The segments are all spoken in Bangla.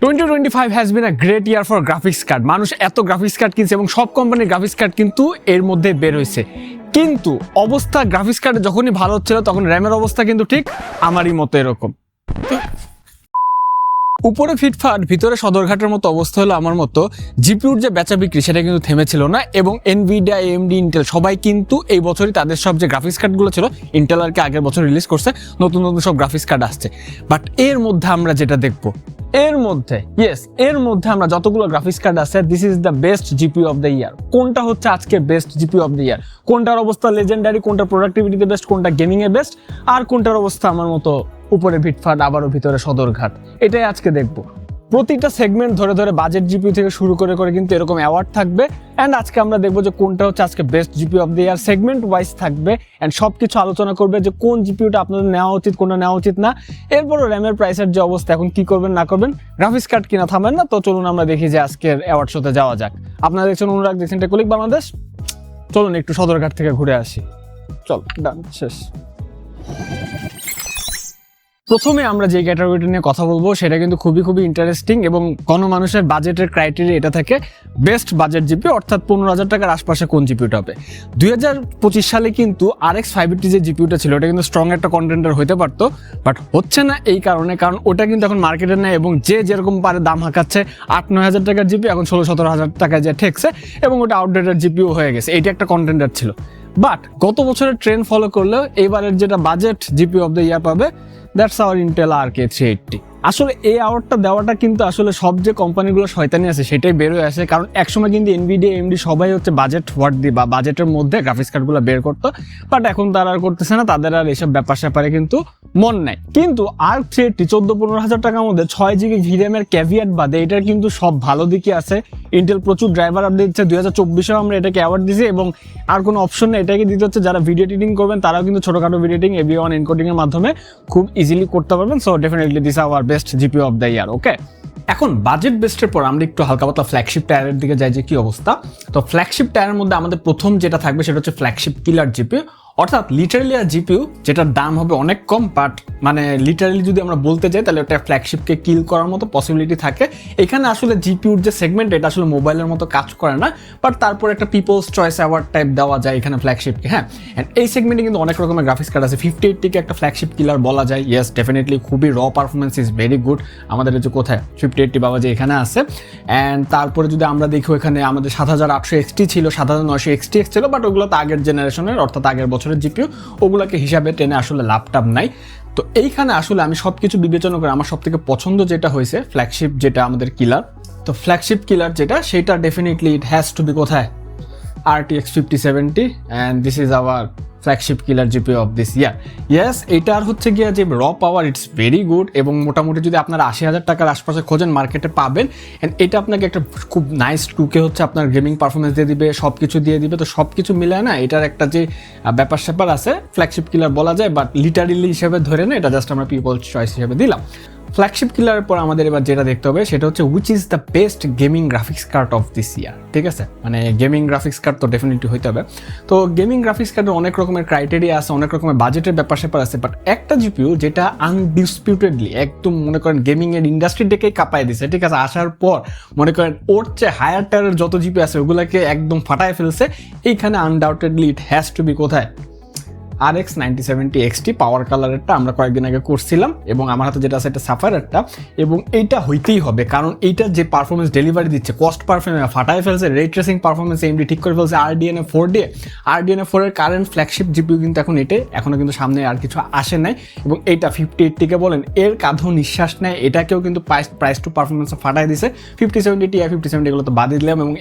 2025 has been a great year for graphics card. মানুষ এত গ্রাফিক্স কার্ড কিনছে এবং সব কোম্পানির গ্রাফিক্স কার্ড কিন্তু এর মধ্যে বের হয়েছে। কিন্তু অবস্থা গ্রাফিক্স কার্ডে যখনই ভালো হচ্ছিল তখন র্যামের অবস্থা কিন্তু ঠিক আমারই মতো এরকম। উপরে ফিটফাট ভিতরে সদরঘাটের মতো অবস্থা হলো আমার মতো। জিপিউর যে বেচা বিক্রি সেটা কিন্তু থেমেছিল না এবং এনভিডিয়া, এএমডি, ইন্টেল সবাই কিন্তু এই বছরই তাদের সব যে গ্রাফিক্স কার্ডগুলো ছিল, ইন্টেল আর কি আগের বছর রিলিজ করছে, নতুন নতুন সব গ্রাফিক্স কার্ড আসছে। বাট এর মধ্যে আমরা যেটা দেখবো, এর মধ্যে আমরা যতগুলো গ্রাফিক্স কার্ড আছে, this is the best GPU of the ইয়ার। কোনটা হচ্ছে আজকে বেস্ট জিপিইউ অফ দ্য ইয়ার, কোনটার অবস্থা লেজেন্ডারি, কোনটা প্রোডাক্টিভিটিতে বেস্ট, কোনটা গেমিং এ বেস্ট, আর কোনটার অবস্থা আমার মতো উপরে ফিটফাট আবারও ভিতরে সদরঘাট, এটাই আজকে দেখবো। প্রতিটা সেগমেন্ট ধরে ধরে বাজেট জিপিইউ থেকে শুরু করে কিন্তু এরকম অ্যাওয়ার্ড থাকবে। অ্যান্ড আজকে আমরা দেখবো যে কোনটা হচ্ছে আজকে best GPU of the year, segment wise থাকবে। অ্যান্ড সব কিছু আলোচনা করবে যে কোন জিপিইউটা আপনাদের নেওয়া উচিত, কোনটা নেওয়া উচিত না। এরপরও র্যামের প্রাইসের যে অবস্থা, এখন কি করবেন না করবেন, গ্রাফিক্স কার্ড কিনা থামেন না। তো চলুন আমরা দেখি যে আজকের অ্যাওয়ার্ড শোতে যাওয়া যাক। আপনারা দেখছেন অনুরাগ, দেখছেন টেকনিক বাংলাদেশ। চলুন একটু সদরঘাট থেকে ঘুরে আসি। চল, ডান, শেষ। প্রথমে আমরা যে ক্যাটাগরিটা নিয়ে কথা বলবো সেটা কিন্তু খুবই ইন্টারেস্টিং এবং কোনো মানুষের বাজেটের ক্রাইটেরিয়া এটা থাকে বেস্ট বাজেট জিপিইউ, অর্থাৎ 15,000 টাকার আশপাশে কোন জিপিইউটা হবে। 2025 সালে কিন্তু RX 580 যে জিপিইউটা ছিল ওটা কিন্তু স্ট্রং একটা কন্টেন্ডার হতে পারতো, বাট হচ্ছে না এই কারণে, কারণ ওটা কিন্তু এখন মার্কেটে নেয় এবং যে যেরকম পারে দাম হাঁকাচ্ছে। 8-9 হাজার টাকার জিপিইউ এখন 16-17 হাজার টাকায় যে ঠেকছে এবং ওটা আউটডেটেড জিপিইউ হয়ে গেছে। এইটা একটা কন্টেন্ডার ছিল। বাট গত বছরের ট্রেন্ড ফলো করলেও এবারের যেটা বাজেট জিপিইউ অফ দ্য ইয়ার পাবে, দ্যাটস আওয়ার ইন্টেল RK 380। আসলে এই অ্যাওয়ার্ডটা দেওয়াটা কিন্তু আসলে সব যে কোম্পানিগুলো শয়তানি আছে সেটাই বের হয়ে আসে, কারণ একসময় কিন্তু এনভিডিয়া, এএমডি সবাই হচ্ছে বাজেট ওয়ার্ড দিয়ে বা বাজেটের মধ্যে গ্রাফিক্স কার্ডগুলো বের করতো। বাট এখন তারা আর করতেছে না, তাদের আর এইসব ব্যাপার স্যাপারে কিন্তু মন নাই। কিন্তু RK 380 14-15 হাজার টাকার মধ্যে 6GB ভিরামের ক্যাভিয়াট বাদে এটার কিন্তু সব ভালো দিকই আছে। ইন্টেল প্রচুর ড্রাইভার আপডেট দিচ্ছে, 2024-এও আমরা এটাকে অ্যাওয়ার্ড দিয়েছি এবং আর কোনো অপশন নেই, এটাকে দিতে হচ্ছে যারা ভিডিও এডিটিং করবেন তারাও কিন্তু ছোটখাটো ভিডিও এডিটিং AV1 এনকোডিং এর মাধ্যমে খুব ইজিলি করতে পারবেন। So definitely this our best GPU of the year. Okay, এখন বাজেট বেস্টের পর আমরা একটু হালকা পাতলা ফ্ল্যাগশিপ টায়ারের দিকে যাই যে কি অবস্থা। তো ফ্ল্যাগশিপ টায়ারের মধ্যে আমাদের প্রথম যেটা থাকবে সেটা হচ্ছে ফ্ল্যাগশিপ কিলার জিপিইউ, অর্থাৎ লিটারালি আর জিপিইউ যেটার দাম হবে অনেক কম, বাট মানে লিটারালি যদি আমরা বলতে যাই তাহলে ওটা ফ্ল্যাগশিপকে কিল করার মতো পসিবিলিটি থাকে। এখানে আসলে জিপিইউর যে সেগমেন্ট এটা আসলে মোবাইলের মতো কাজ করে না, বাট তারপর একটা পিপলস চয়েস অ্যাওয়ার্ড টাইপ দেওয়া যায় এখানে ফ্ল্যাগশিপকে। হ্যাঁ, অ্যান্ড এই সেগমেন্টে কিন্তু অনেক রকমের গ্রাফিক্স কার্ড আছে। 5080-কে একটা ফ্ল্যাগশিপ কিলার বলা যায়। ইয়েস, ডেফিনেটলি খুবই র পারফরমেন্স ইজ ভেরি গুড। আমাদের যে কোথায় 5080 বাবা যে এখানে আছে। অ্যান্ড তারপরে যদি আমরা দেখি এখানে আমাদের 7800 XT ছিল, 7900 XTX ছিল, বাট ওগুলো তো আগের জেনারেশনের অর্থাৎ আগের বছরের জিপিইউ, ওগুলোকে হিসাবে টেনে আসলে লাভটাপ নাই। তো এইখানে আসলে আমি সব কিছু বিবেচনা করে আমার সব থেকে পছন্দ যেটা হয়েছে ফ্ল্যাগশিপ, যেটা আমাদের কিলার। তো ফ্ল্যাগশিপ কিলার যেটা, সেটা definitely it has to be কোথায় RTX 5070 and this is our flagship killer GPU of this year. Yes, এটার হচ্ছে গিয়ে যে র পাওয়ার ইটস ভেরি গুড এবং মোটামুটি যদি আপনারা 80,000 টাকার আশপাশে খোঁজেন মার্কেটে পাবেন। অ্যান্ড এটা আপনাকে একটা খুব নাইস 2K হচ্ছে আপনার গেমিং পারফরমেন্স দিয়ে দিবে, সব কিছু দিয়ে দিবে। তো সব কিছু মিলে না এটার একটা যে ব্যাপার স্যাপার আছে, ফ্ল্যাগশিপ কিলার বলা যায়, বাট লিটারেলি হিসেবে ধরে না, এটা জাস্ট আমরা পিপলস চয়েস হিসেবে দিলাম। ফ্ল্যাগশিপ কিলারের পর আমাদের এবার যেটা দেখতে হবে সেটা হচ্ছে which is the best gaming graphics card of this ইয়ার। ঠিক আছে, মানে গেমিং গ্রাফিক্স কার্ড তো ডেফিনেটলি হইতে হবে। তো গেমিং গ্রাফিক্স কার্ডের অনেক রকমের ক্রাইটেরিয়া আছে, অনেক রকমের বাজেটের ব্যাপার স্যাপার আছে, বাট একটা জিপিইউ যেটা আনডিসপিউটেডলি একদম মনে করেন গেমিং এর ইন্ডাস্ট্রি ডেকেই কাঁপায় দিছে। ঠিক আছে, আসার পর মনে করেন ওর চেয়ে হায়ার টায়ারের যত জিপিইউ আছে ওগুলোকে একদম ফাটায় ফেলছে। এইখানে undoubtedly it has to be কোথায় RX 9070 XT পাওয়ার কালারেরটা আমরা কয়েকদিন আগে করছিলাম এবং আমার হাতে যেটা আছে এটা সাফারেরটা, এবং এইটা হইতেই হবে কারণ এইটা যে পারফরমেন্স ডেলিভারি দিচ্ছে, কস্ট পারফরমেন্স ফাটায় ফেলছে, রে ট্রেসিং পারফরমেন্স AMD ঠিক করে ফেলছে, RDNA 4 দিয়ে। RDNA 4 এর কারেন্ট ফ্ল্যাগশিপ জিপিইউ কিন্তু এখন এটাই, এখনো কিন্তু সামনে আর কিছু আসে নাই। এবং এইটা 5080-কে বলেন এর কাঁধও নিঃশ্বাস নেয়, এটাকেও কিন্তু প্রাইস টু পারফরমেন্স ফাটায় দিছে। 5070 Ti 5070 এগুলো তো বাদই দিলাম। এবং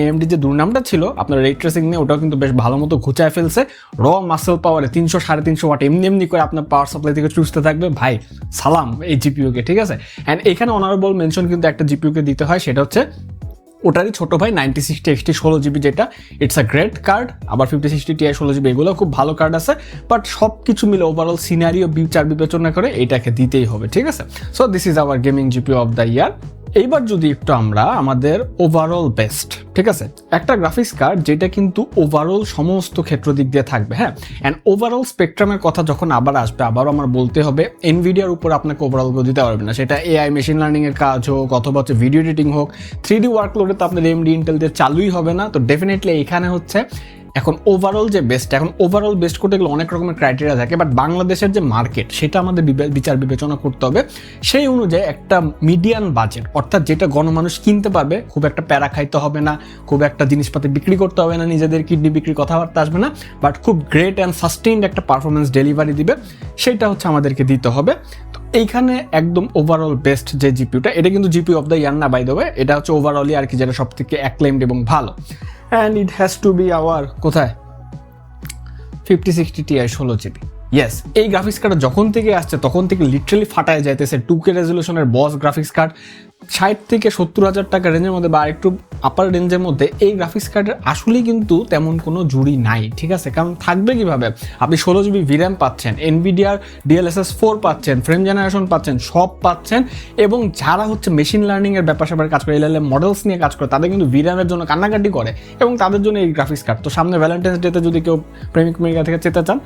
AMDর যে দুর্নামটা ছিল আপনার রে ট্রেসিং নিয়ে, ওটাও কিন্তু বেশ ভালো মতো ঘুচায় ফেলছে। র মাসেল পাওয়ারে 300-350 ওয়াট এমনি করে আপনার পাওয়ার সাপ্লাই থেকে চুষতে থাকবে। ভাই সালাম এই জিপিইউকে। ঠিক আছে, অ্যান্ড এখানে অনারেবল মেনশন কিন্তু একটা জিপিইউকে দিতে হয়, সেটা হচ্ছে ওটারই ছোট ভাই 9060 XT 16GB, যেটা ইটস আ গ্রেট কার্ড। আবার 5060 Ti 16GB এগুলো খুব ভালো কার্ড আছে, বাট সব কিছু মিলে ওভারঅল সিনারিও বিচার বিবেচনা করে এটাকে দিতেই হবে। ঠিক আছে, so this is hour gaming GPU of the ইয়ার। এইবার যদি একটু আমরা আমাদের ওভারঅল বেস্ট, ঠিক আছে, একটা গ্রাফিক্স কার্ড যেটা কিন্তু ওভারঅল সমস্ত ক্ষেত্র দিক দিয়ে থাকবে, হ্যাঁ, অ্যান্ড ওভারঅল স্পেকট্রামের কথা যখন আবার আসবে, আবারও আমার বলতে হবে এনভিডিয়ার উপর আপনাকে ওভারঅল দিতে পারবে না, সেটা এআই মেশিন লার্নিং এর কাজ হোক অথবা হচ্ছে ভিডিও এডিটিং হোক, 3D ওয়ার্কলোডে তো আপনার এমডি ইন্টেল দিয়ে চালুই হবে না। তো ডেফিনেটলি এখানে হচ্ছে এখন ওভারঅল যে বেস্ট, এখন ওভারঅল বেস্ট করতে গেলে অনেক রকমের ক্রাইটেরিয়া থাকে, বাট বাংলাদেশের যে মার্কেট সেটা আমাদের বিচার বিবেচনা করতে হবে। সেই অনুযায়ী একটা মিডিয়ান বাজেট, অর্থাৎ যেটা গণমানুষ কিনতে পারবে, খুব একটা প্যারা খাইতে হবে না, খুব একটা জিনিসপাতি বিক্রি করতে হবে না, নিজেদের কিডনি বিক্রি কথাবার্তা আসবে না, বাট খুব গ্রেট অ্যান্ড সাস্টেইনড একটা পারফরমেন্স ডেলিভারি দিবে, সেটা হচ্ছে আমাদেরকে দিতে হবে। তো এইখানে একদম ওভারঅল বেস্ট যে জিপিউটা, এটা কিন্তু জিপিউ অফ দ্য ইয়ার না বাই দ্য ওয়ে, এটা হচ্ছে ওভারঅলই আর কি, যেটা সব থেকে অ্যাক্লেমড এবং ভালো। And it has to be our কোথায় 5060 Ti 16GB। ইয়েস, এই গ্রাফিক্স কার্ড যখন থেকে আসছে তখন থেকে লিটারালি ফাটায় যাইতেছে 2K রেজলিউশনের বস গ্রাফিক্স কার্ড, 60 থেকে 70,000 টাকা রেঞ্জের মধ্যে বা একটু আপার রেঞ্জের মধ্যে এই গ্রাফিক্স কার্ডের আসলেই কিন্তু তেমন কোনো জুড়ি নাই, ঠিক আছে। কারণ থাকবে কিভাবে, আপনি 16GB VRAM পাচ্ছেন, NVIDIA DLSS 4 পাচ্ছেন, ফ্রেম জেনারেশন পাচ্ছেন, সব পাচ্ছেন, এবং যারা হচ্ছে মেশিন লার্নিংয়ের ব্যাপার স্যাপারে কাজ করে, এলএলএম মডেলস নিয়ে কাজ করে, তাদের কিন্তু VRAM-এর জন্য কান্নাকাটি করে, এবং তাদের জন্য এই গ্রাফিক্স কার্ড। তো সামনে ভ্যালেন্টাইন্স ডেতে যদি কেউ প্রেমিক প্রেমিকা থেকে চেতে চান,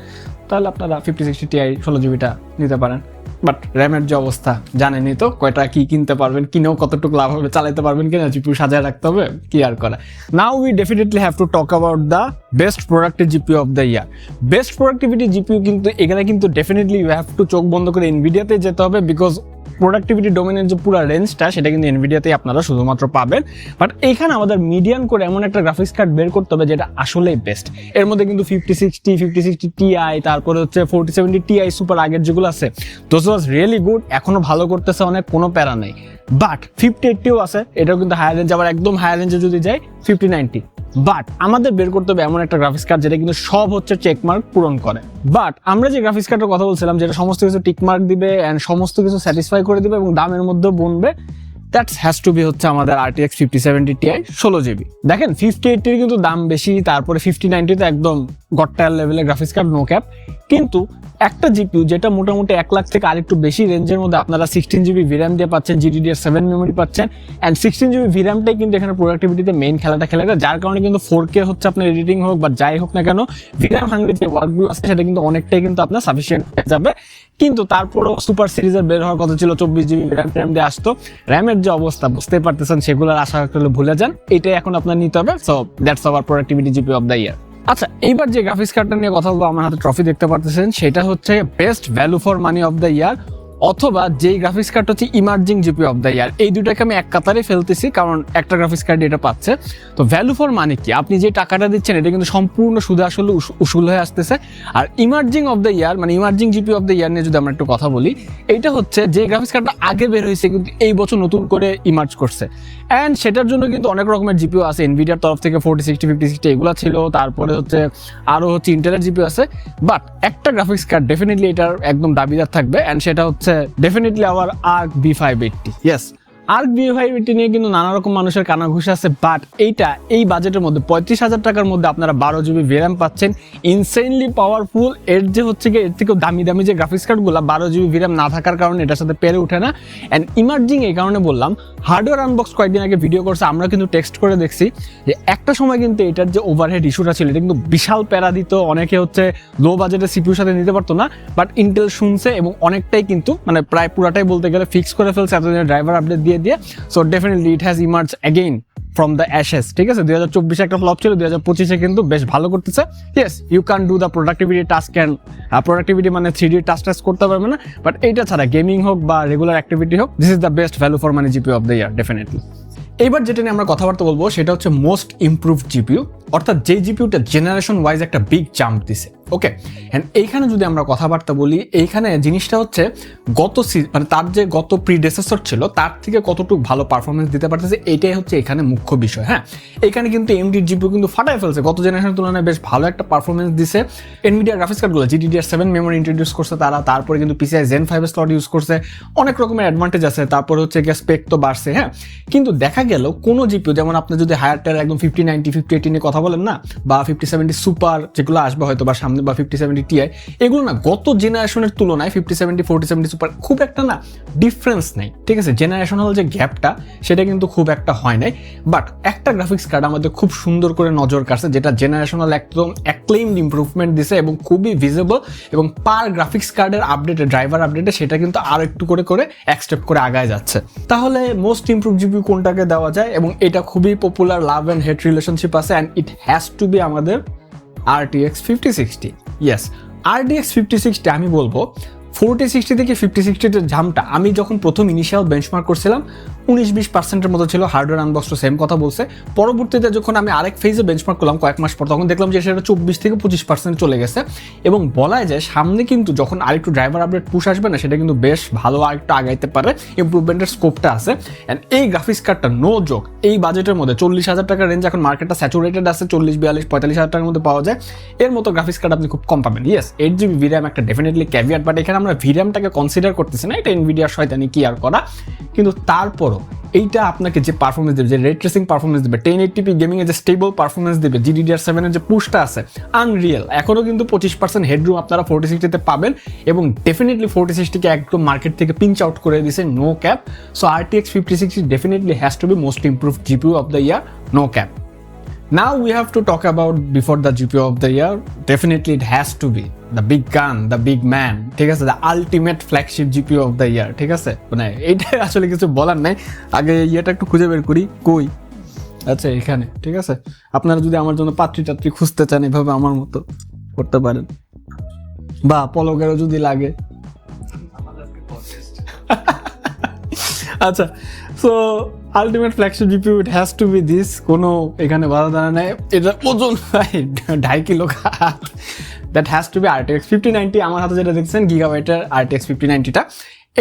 তাহলে আপনারা 5060 Ti 16GBটা নিতে পারেন। বাট র্যামের যে অবস্থা জানেনই তো, কয়টা কি কিনতে পারবেন, কিনেও কতটুকু লাভ হবে, চালাতে পারবেন কিনা, জিপিউ সাজায় রাখতে হবে, কি আর করা। Now we definitely have to talk about the best productive GPU of the year. Best productivity GPU কিন্তু এখানে কিন্তু ডেফিনেটলি ইউ হ্যাভ টু চোখ বন্ধ করে এনভিডিয়াতে যেতে হবে, বিকজ প্রোডাক্টিভিটি ডোমেনের যে পুরো রেঞ্জটা সেটা কিন্তু এনভিডিয়াতেই আপনারা শুধুমাত্র পাবেন। বাট এইখানে আমাদের মিডিয়ান করে এমন একটা গ্রাফিক্স কার্ড বের করতে হবে যেটা আসলেই বেস্ট। এর মধ্যে কিন্তু 5060 Ti, তারপরে হচ্ছে 4070 Ti সুপার আগের যেগুলো আছে, দোজ ওয়াজ রিয়েলি গুড, এখনো ভালো করতেছে অনেক, কোনো প্যারা নেই। বাট 5080ও আছে, এটাও কিন্তু হায়ার রেঞ্জ, আবার একদম হায়ার রেঞ্জে যদি যাই 5090। বাট আমাদের বের করতে হবে এমন একটা গ্রাফিক্স কার্ড যেটা কিন্তু সব হচ্ছে চেকমার্ক পূরণ করে। বাট আমরা যে গ্রাফিক্স কার্ডের কথা বলছিলাম, যেটা সমস্ত কিছু টিকমার্ক দিবে অ্যান্ড সমস্ত কিছু স্যাটিসফাই করে দিবে এবং দামের মধ্যে বনবে, দ্যাটস হ্যাজ টু বি হচ্ছে আমাদের RTX 5070 Ti 16GB। দেখেন 5080 কিন্তু দাম বেশি, তারপরে 5090 তো একদম গট্টায়ার লেভেলের গ্রাফিক্স কার্ড, নো ক্যাপ। কিন্তু একটা জিপিউ যেটা মোটামুটি 1 লাখ থেকে আরেকটু বেশি রেঞ্জের মধ্যে আপনারা 16GB VRAM দিয়ে পাচ্ছেন, GDDR7 মেমোরি পাচ্ছেন, অ্যান্ড 16GB VRAMটাই কিন্তু এখানে প্রোডাক্টিভিটিতে মেইন খেলাটা খেলে, যার কারণে কিন্তু 4K হচ্ছে আপনার এডিটিং হোক বা যাই হোক না কেন, VRAM হাঙ্গরি যে ওয়ার্কগুলো আছে সেটা কিন্তু অনেকটাই কিন্তু আপনার সাফিসিয়েন্ট হয়ে যাবে। কিন্তু তারপরও সুপার সিরিজের বের হওয়ার কথা ছিল, 24GB RAM দিয়ে আসতো, র্যামের যে অবস্থা বুঝতেই পারতেছেন, সেগুলোর আশা করলে ভুলে যান, এটাই এখন আপনার নিতে হবে। So that's our productivity GPU of the ইয়ার। আচ্ছা, এইবার যে গ্রাফিক্স কার্ডটা নিয়ে কথা বলবো, আমার হাতে ট্রফি দেখতে পারতেছেন, সেটা হচ্ছে best value for money of the ইয়ার, অথবা যেই গ্রাফিক্স কার্ড হচ্ছে ইমার্জিং জিপিউ অফ দ্য ইয়ার। এই দুটাকে আমি এক কাতারে ফেলতেছি, কারণ একটা গ্রাফিক্স কার্ড এটা পাচ্ছে। তো ভ্যালু ফর মানি কি, আপনি যে টাকাটা দিচ্ছেন এটা কিন্তু সম্পূর্ণ সুদে আসলে উসুল হয়ে আসতেছে। আর ইমার্জিং অফ দ্য ইয়ার মানে ইমার্জিং জিপিউ অফ দ্য ইয়ার নিয়ে যদি আমরা একটু কথা বলি, এইটা হচ্ছে যে গ্রাফিক্স কার্ডটা আগে বের হয়েছে কিন্তু এই বছর নতুন করে ইমার্জ করছে, অ্যান্ড সেটার জন্য কিন্তু অনেক রকমের জিপিউ আছে। এনভিডিয়ার তরফ থেকে 4060 5060 এগুলো ছিল, তারপরে হচ্ছে আরও হচ্ছে ইন্টেলের জিপিউ আছে। বাট একটা গ্রাফিক্স কার্ড ডেফিনেটলি এটার একদম দাবিদার থাকবে, অ্যান্ড সেটা হচ্ছে definitely our ARC B580। Yes, ARC B580 নিয়ে কিন্তু নানা রকম মানুষের কানাঘুষা আছে, বাট এইটা এই বাজেটের মধ্যে 35,000 টাকার মধ্যে আপনারা 12GB VRAM পাচ্ছেন, ইনসেনলি পাওয়ারফুল। এর যে হচ্ছে কি, এর থেকেও দামি দামি যে গ্রাফিক্স কার্ডগুলো 12GB VRAM না থাকার কারণে এটার সাথে পেরে ওঠে না। অ্যান্ড ইমার্জিং এই কারণে বললাম, হার্ডওয়্যার আনবক্স কয়েকদিন আগে ভিডিও করছে, আমরা কিন্তু টেক্সট করে দেখছি যে একটা সময় কিন্তু এটার যে ওভারহেড ইস্যুটা ছিল এটা কিন্তু বিশাল প্যারা দিত, অনেকে হচ্ছে লো বাজেটের সিপিউর সাথে নিতে পারতো না। বাট ইন্টেল শুনছে এবং অনেকটাই কিন্তু মানে প্রায় পুরাটাই বলতে গেলে ফিক্স করে ফেলছে এতদিনের ড্রাইভার আপডেট দিয়ে। So definitely it has emerge again from the Ashes, ঠিক আছে। 2024 একটা ফ্লপ ছিল, 2025 কিন্তু বেশ ভালো করতেছে। Yes, you can do the productivity task, can productivity মানে 3D টাস্ক করতে পারবে না, বাট এইটা ছাড়া গেমিং হোক বা রেগুলার অ্যাক্টিভিটি হোক, this is the best value for money GPU of the year definitely. এইবার যেটা নিয়ে আমরা কথাবার্তা বলবো সেটা হচ্ছে মোস্ট ইমপ্রুভড জিপিউ, অর্থাৎ যে জিপিউটা জেনারেশন ওয়াইজ একটা বিগ জাম্প দিছে। ওকে, অ্যান্ড এইখানে যদি আমরা কথাবার্তা বলি, এইখানে জিনিসটা হচ্ছে মানে তার যে গত প্রিডেসেসর ছিল তার থেকে কতটুকু ভালো পারফরমেন্স দিতে পারতেছে, এটাই হচ্ছে এখানে মুখ্য বিষয়। হ্যাঁ, এখানে কিন্তু এমডির জিপিউ কিন্তু ফাটাই ফেলছে, গত জেনারেশনের তুলনায় বেশ ভালো একটা পারফরমেন্স দিছে। এনভিডিয়া গ্রাফিক্স কার্ডগুলো GDDR7 মেমোরি ইন্ট্রোডিউস করছে তারা, তারপরে কিন্তু PCI Zen 5 স্লট ইউজ করছে, অনেক রকমের অ্যাডভান্টেজ আছে। তারপরে হচ্ছে স্পেক তো বাড়ছে, হ্যাঁ, কিন্তু দেখা গেল কোনো জিপিউ, যেমন আপনি যদি হায়ার টায়ার একদম 5090 5080 নিয়ে কথা বলেন না, বা 5070 সুপার যেগুলো আসবে হয়তো বা সামনে, বা 5070 Ti, এগুলো না গত জেনারেশনের তুলনায় 5070 4070 সুপার খুব একটা না ডিফারেন্স নেই, ঠিক আছে। জেনারেশনাল যে গ্যাপটা সেটা কিন্তু খুব একটা হয় নাই, বাট একটা গ্রাফিক্স কার্ড আমাদের খুব সুন্দর করে নজর কাটছে, যেটা জেনারেশনাল একদম অ্যাক্লেইমড ইমপ্রুভমেন্ট দিছে এবং খুবই ভিজিবল, এবং পার গ্রাফিক্স কার্ডের আপডেটে, ড্রাইভার আপডেটে সেটা কিন্তু আরো একটু করে করে এক স্টেপ করে আগায় যাচ্ছে। তাহলে মোস্ট ইমপ্রুভ জিপিইউ কোনটাকে দেওয়া যায়, এবং এটা খুবই popular, love and hate relationship আছে, and it has to be আমাদের RTX 5060। ইয়েস, RTX 5060 আমি বলবো 4060 থেকে 5060 এর জাম্পটা আমি যখন প্রথম ইনিশিয়াল বেঞ্চমার্ক করছিলাম 19-20% মতো ছিল, হার্ডওয়্যার আনবক্সড সেম কথা বলছে। পরবর্তীতে যখন আমি আরেক ফেজে বেঞ্চমার্ক করলাম কয়েক মাস পর, তখন দেখলাম যে সেটা 24 থেকে 25% চলে গেছে, এবং বলা যায় সামনে কিন্তু যখন আরেকটু ড্রাইভার আপডেট পুশ আসবে না, সেটা কিন্তু বেশ ভালো আরেকটু আগাইতে পারে, ইমপ্রুভমেন্টের স্কোপটা আছে। অ্যান্ড এই গ্রাফিক্স কার্ডটা নো জোক, এই বাজেটের মধ্যে 40,000 টাকার রেঞ্জ, এখন মার্কেটটা স্যাচুরেটেড আছে, 40-42-45,000 টাকার মধ্যে পাওয়া যায়, এর মতো গ্রাফিক্স কার্ড আপনি খুব কম পাবেন। ইয়েস, 8GB VRAM একটা ডেফিনেটলি ক্যাভিয়াট, বাট এখানে আমরা VRAMটাকে কনসিডার করতেছি না, এটা এনভিডিয়ার শয়তানি কি আর করা, কিন্তু তারপরও এইটা আপনাকে যে পারফরমেন্স দেবে, যে রে ট্রেসিং পারফরমেন্স দেবে, 1080p গেমিং এর যে স্টেবল পারফরমেন্স দেবে, GDDR7 এর যে পুশটা আছে আনরিয়েল। এখনো কিন্তু 25% হেডরুম আপনারা 4060 তে পাবেন, এবং ডেফিনেটলি 4060 কে একদম মার্কেট থেকে পিঞ্চ আউট করে দিয়েছে, no cap. So RTX 5060 definitely has to be most improved GPU of the year, no cap. Now we have to talk about before the GPU of the year. Definitely it has to be the big gun, the big man, ঠিক আছে, the ultimate flagship GPU of the year, ঠিক আছে। মানে এইটা আসলে কিছু বলার নাই, আগে ইয়েটা একটু খুঁজে বের করি, কই, আচ্ছা এখানে, ঠিক আছে। আপনারা যদি আমার জন্য পাত্রী টাত্রী খুঁজতে চান এভাবে আমার মতো করতে পারেন, বা পলকেরও যদি লাগে। আচ্ছা, so ultimate flagship GPU, it has to be this, কোনো এখানে বাধা দাঁড়া নেই, এটা ওজন 2.5 kilo, that has to be RTX 5090। আমার হাতে যেটা দেখছেন গিগাবাইটের RTX 5090টা,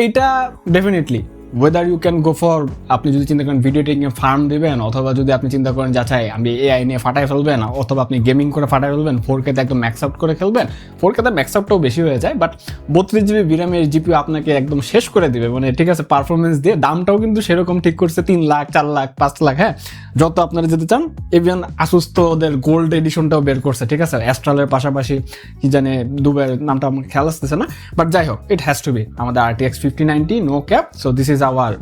এইটা definitely whether you can go for, আপনি যদি চিন্তা করেন ভিডিও টেকিং ফার্ম দেবেন, অথবা যদি আপনি চিন্তা করেন যাচাই আমি AI নিয়ে ফাটাই ফেলবেন, অথবা আপনি গেমিং করে ফাটাই ফেলবেন, 4K তে একদম ম্যাক্স আউট করে খেলবেন, 4K তে ম্যাক্স আউটটাও বেশি হয়ে যায়, বাট 32GB VRAM এর জিপিইউ আপনাকে একদম শেষ করে দিবে, মানে ঠিক আছে, পারফরমেন্স দিয়ে। দামটাও কিন্তু সেরকম ঠিক করছে, 3 লাখ 4 লাখ 5 লাখ, হ্যাঁ, যত আপনারা যেতে চান। ইভেন আসুস তো ওদের গোল্ড এডিশনটাও বের করছে, ঠিক আছে, অ্যাস্ট্রালের পাশাপাশি কি জানে দুবের নামটা আমাকে খেয়াল আসতেছে না, বাট যাই হোক, ইট হ্যাজ টু বি আমাদের RTX 5090, no cap. So this is our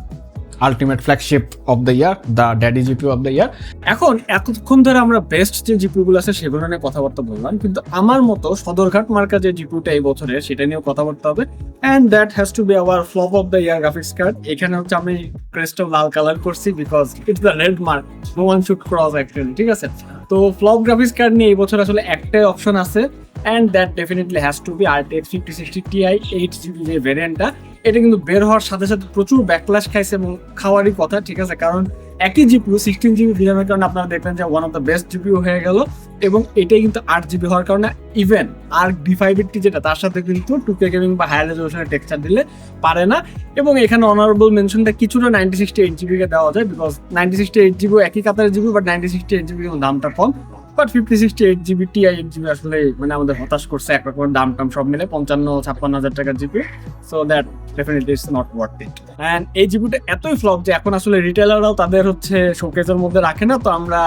ultimate flagship of the year, the daddy GPU of the year. এখন এতক্ষণ ধরে আমরা বেস্ট যে জিপিইউগুলো আছে সেগুলো নিয়ে কথাবার্তা বললাম, কিন্তু আমার মতো সদরঘাট মার্কা যে জিপিইউটা এই বছরের, সেটা নিয়েও কথাবার্তা হবে, and that has to be our flop of the year graphics card. এখানে হচ্ছে আমি ক্রেস্টও লাল কালার করছি, because it's the red mark, no one should cross actually, ঠিক আছে। তো ফ্লপ গ্রাফিক্স কার্ড নিয়ে এই বছর আসলে একটাই অপশন আছে, and that definitely has to be RTX 5060 Ti 8GB যে ভ্যারিয়েন্টটা। এটা কিন্তু বের হওয়ার সাথে সাথে প্রচুর ব্যাকল্যাশ খাইছে, এবং খাওয়ারই কথা, ঠিক আছে, কারণ একই জিপিইউ 16GB VRAM এর কারণে আপনারা দেখবেন যে one of the best GPU হয়ে গেল, এবং এটাই কিন্তু 8GB হওয়ার কারণে ইভেন ARC D580 যেটা, তার সাথে কিন্তু 2K গেমিং বা হায়ার রেজলিউশনের টেক্সচার দিলে পারে না। এবং এখানে অনারেবল মেনশনটা কিছুটা 9060 কে দেওয়া যায়, বিকজ 9060 একই কাতারের জিপিইউ, বাট 9060 কিন্তু দামটা কম। বাট 5060 Ti 8GB আসলে মানে আমাদের হতাশ করছে, একরকম দাম টাম সব মিলে 55-56 হাজার টাকার GPU. So that definitely it's not worth it. And এই জিপিইউটা এতই ফ্লপ যে এখন আসলে রিটেলাররাও তাদের হচ্ছে শোকেজের মধ্যে রাখে না। তো আমরা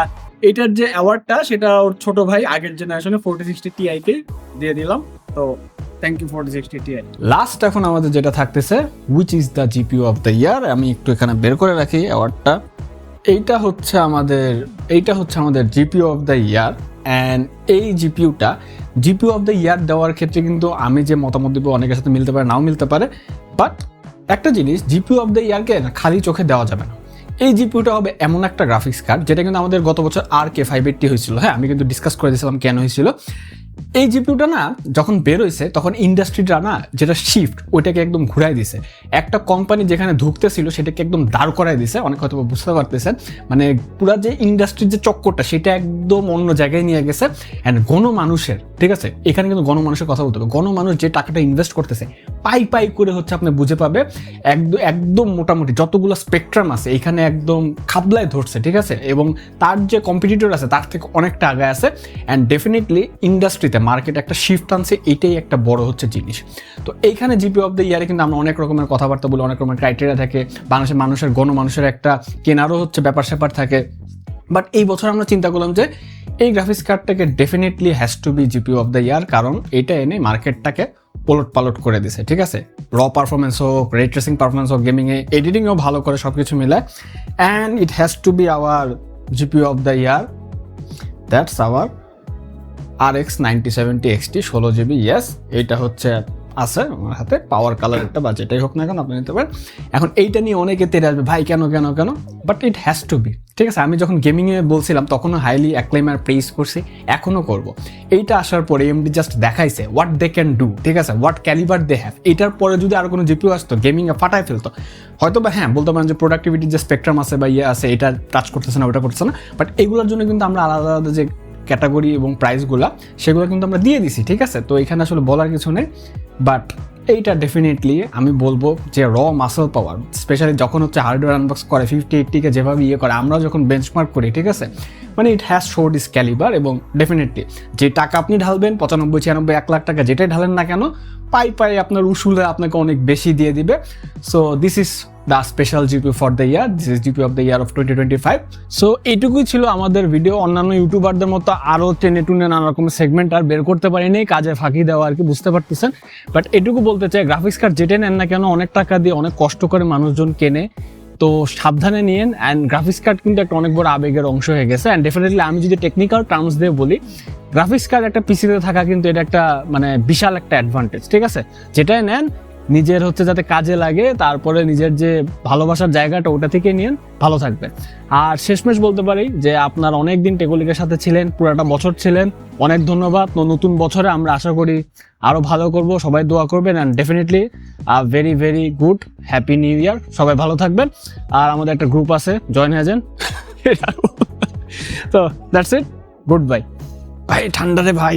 এটার যে অ্যাওয়ার্ডটা, সেটা ওর ছোট ভাই আগের জেনারেশনে 4060 Ti কে দিয়ে দিলাম। তো থ্যাংক ইউ 4060 Ti। লাস্ট এখন আমাদের যেটা থাকতেছে, which is the GPU of the ইয়ার, আমি একটু এখানে বের করে রাখি অ্যাওয়ার্ডটা। এইটা হচ্ছে আমাদের GPU of the year. And এই জিপিইউ অফ দ্য ইয়ার দেওয়ার ক্ষেত্রে কিন্তু আমি যে মতামত দেবো অনেকের সাথে মিলতে পারে, নাও মিলতে পারে, বাট একটা জিনিস, জিপিইউ অফ দ্য ইয়ারকে খালি চোখে দেওয়া যাবে না। এই জিপিইউটা হবে এমন একটা গ্রাফিক্স কার্ড যেটা কিন্তু আমাদের গত বছর RK 580 হয়েছিল, হ্যাঁ, আমি কিন্তু ডিসকাস করে দিয়েছিলাম কেন হয়েছিল। এই জিপিইউটা না যখন বের হয়েছে তখন ইন্ডাস্ট্রিটা না যেটা শিফট, ওইটাকে একদম ঘুরাই দিছে। একটা কোম্পানি যেখানে ঢুকতেছিল সেটাকে একদম দাঁড় করাই দিছে, অনেক হয়তো বুঝতে পারতেছেন, মানে পুরা যে ইন্ডাস্ট্রির যে চক্করটা সেটা একদম অন্য জায়গায় নিয়ে গেছে। অ্যান্ড গণমানুষের, ঠিক আছে, এখানে কিন্তু গণমানুষের কথা বলতে হবে, গণমানুষ যে টাকাটা ইনভেস্ট করতেছে পাই করে হচ্ছে আপনি বুঝে পাবে, একদম মোটামুটি যতগুলো স্পেকট্রাম আছে এখানে একদম খাবলায় ধরছে, ঠিক আছে, এবং তার যে কম্পিটিটর আছে তার থেকে অনেকটা আগে আছে। অ্যান্ড ডেফিনেটলি ইন্ডাস্ট্রিতে মার্কেটে একটা শিফট আনছে, এটাই একটা বড় হচ্ছে জিনিস। তো এইখানে জিপিইউ অফ দ্য ইয়ারে কিন্তু আমরা অনেক রকমের কথাবার্তা বলি, অনেক রকমের ক্রাইটেরিয়া থাকে, বাংলাদেশের মানুষের গণমানুষের একটা কেনারও হচ্ছে ব্যাপার স্যাপার থাকে, বাট এই বছর আমরা চিন্তা করলাম যে এই গ্রাফিক্স কার্ডটাকে definitely has to be GPU of the year, কারণ এটা এনে মার্কেটটাকে ওলট পালট করে দিছে, ঠিক আছে। র পারফরমেন্স হোক, রে ট্রেসিং পারফরমেন্স হোক, গেমিংয়ে এডিটিংও ভালো করে, সব কিছু মিলে। And it has to be hour GPU of the year, that's our RX 9070 XT 16GB। Yes, এইটা হচ্ছে আছে আমার হাতে, পাওয়ার কালার একটা বা যেটাই হোক না কেন আপনি নিতে পারেন। এখন এইটা নিয়ে অনেকে তেরে আসবে, ভাই কেন কেন কেন, but it has to be, ঠিক আছে। আমি যখন গেমিংয়ে বলছিলাম তখনও হাইলি অ্যাক্লেমার প্রেইজ করছি, এখনও করব। এইটা আসার পরে AMD জাস্ট দেখাইছে হোয়াট দে ক্যান ডু, ঠিক আছে, হোয়াট ক্যালিবার দে হ্যাভ। এটার পরে যদি আর কোনো জিপিইউ আসতো গেমিংয়ে ফাটায় ফেলতো হয়তো, বা হ্যাঁ বলতে পারেন যে প্রোডাক্টিভিটির যে স্পেকট্রাম আছে বা ইয়ে আছে এটা টাচ করতেছে না, ওটা করতেছে না, বাট এগুলোর জন্য কিন্তু আমরা আলাদা আলাদা যে ক্যাটাগরি এবং প্রাইসগুলো সেগুলো কিন্তু আমরা দিয়ে দিছি, ঠিক আছে। তো এখানে আসলে বলার কিছু নেই, বাট এইটা ডেফিনেটলি আমি বলবো যে র মাসল পাওয়ার, স্পেশালি যখন হচ্ছে হার্ডওয়্যার আনবক্স করে 5080-কে যেভাবে ইয়ে করে, আমরা যখন বেঞ্চমার্ক করি, ঠিক আছে, মানে it has showed is calibre. এবং ডেফিনেটলি যে টাকা আপনি ঢালবেন 95, 96, 1 লাখ টাকা যেটাই ঢালেন না কেন, পাই আপনার উসুলে আপনাকে অনেক বেশি দিয়ে দিবে। So this is the special GPU for the year, this is GPU of the year of 2025। So এইটুকুই ছিল আমাদের ভিডিও। অন্যান্য ইউটিউবারদের মতো আরও টেনে টুনে নানা রকমের সেগমেন্ট আর বের করতে পারিনি, কাজে ফাঁকি দেওয়া আর কি, বুঝতে পারতেছেন। বাট এটুকু বলতে চাই, গ্রাফিক্স কার্ড যেটা নেন না কেন অনেক টাকা দিয়ে অনেক কষ্ট করে মানুষজন কেনে, তো সাবধানে নিয়েন। অ্যান্ড গ্রাফিক্স কার্ড কিন্তু একটা অনেক বড় আবেগের অংশ হয়ে গেছে। অ্যান্ড ডেফিনেটলি আমি যদি টেকনিক্যাল টার্মস দিয়ে বলি, গ্রাফিক্স কার্ড একটা পিসিতে থাকা কিন্তু এটা একটা মানে বিশাল একটা অ্যাডভান্টেজ, ঠিক আছে। যেটাই নেন নিজের হচ্ছে যাতে কাজে লাগে, তারপরে নিজের যে ভালোবাসার জায়গাটা ওটা থেকে নিয়েন, ভালো থাকবেন। আর শেষমেশ বলতে পারি যে আপনার অনেক দিন টেকলিকের সাথে ছিলেন, পুরাটা বছর ছিলেন, অনেক ধন্যবাদ। নতুন বছরে আমরা আশা করি আরও ভালো করব, সবাই দোয়া করবেন। And definitely very very good happy new year, সবাই ভালো থাকবেন। আর আমাদের একটা গ্রুপ আছে, জয়েন হয়ে যান। তো দ্যাটস ইট, গুড বাই। ভাই ঠান্ডা রে ভাই,